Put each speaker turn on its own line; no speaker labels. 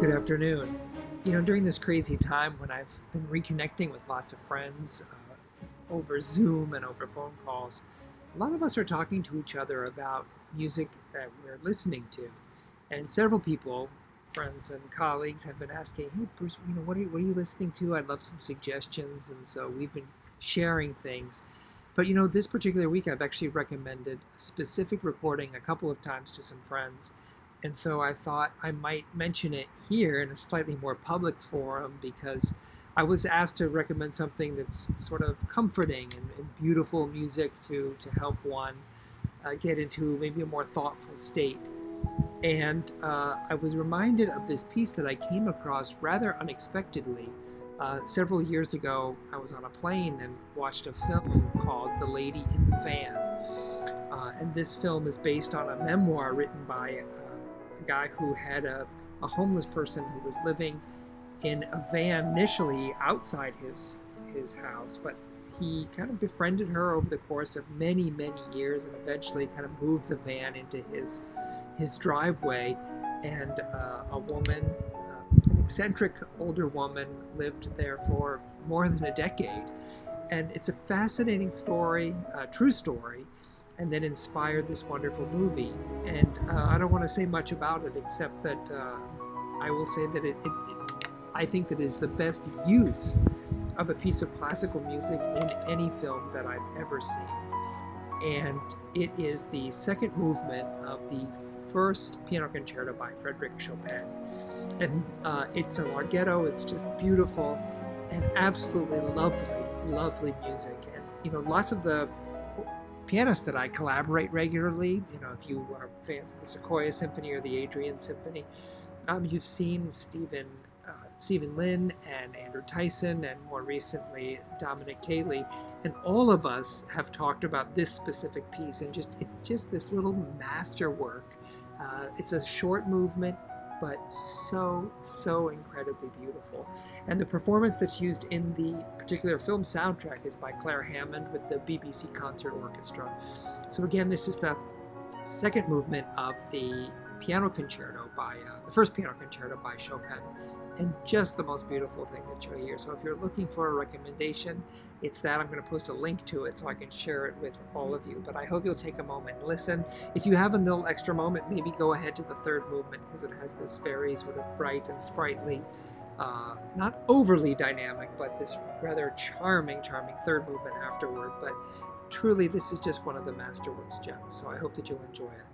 Good afternoon. During this crazy time when I've been reconnecting with lots of friends over Zoom and over phone calls, a lot of us are talking to each other about music that we're listening to. And several people, friends and colleagues, have been asking, "Hey, Bruce, what are you listening to? I'd love some suggestions." And so we've been sharing things. But this particular week, I've actually recommended a specific recording a couple of times to some friends. And so I thought I might mention it here in a slightly more public forum because I was asked to recommend something that's sort of comforting and beautiful music to help one get into maybe a more thoughtful state. And I was reminded of this piece that I came across rather unexpectedly. Several years ago, I was on a plane and watched a film called The Lady in the Van. And this film is based on a memoir written by a guy who had a homeless person who was living in a van initially outside his house, but he kind of befriended her over the course of many, many years and eventually kind of moved the van into his driveway. And a woman, an eccentric older woman, lived there for more than a decade. And it's a fascinating story, a true story, and then inspired this wonderful movie. And I don't want to say much about it except that I will say that I think that is the best use of a piece of classical music in any film that I've ever seen. And it is the second movement of the first piano concerto by Frédéric Chopin. And it's a larghetto, it's just beautiful and absolutely lovely, lovely music. And lots of the pianists that I collaborate regularly, if you are fans of the Sequoia Symphony or the Adrian Symphony, you've seen Stephen Lin and Andrew Tyson and more recently Dominic Cayley, and all of us have talked about this specific piece and it's just this little masterwork. It's a short movement, but so incredibly beautiful. And the performance that's used in the particular film soundtrack is by Claire Hammond with the BBC Concert Orchestra. So again, this is the second movement of the piano concerto by the first piano concerto by Chopin, and just the most beautiful thing that you'll hear. So if you're looking for a recommendation, it's that. I'm going to post a link to it so I can share it with all of you. But I hope you'll take a moment and listen. If you have a little extra moment, maybe go ahead to the third movement because it has this very sort of bright and sprightly, not overly dynamic, but this rather charming third movement afterward. But truly, this is just one of the masterworks gems. So I hope that you'll enjoy it.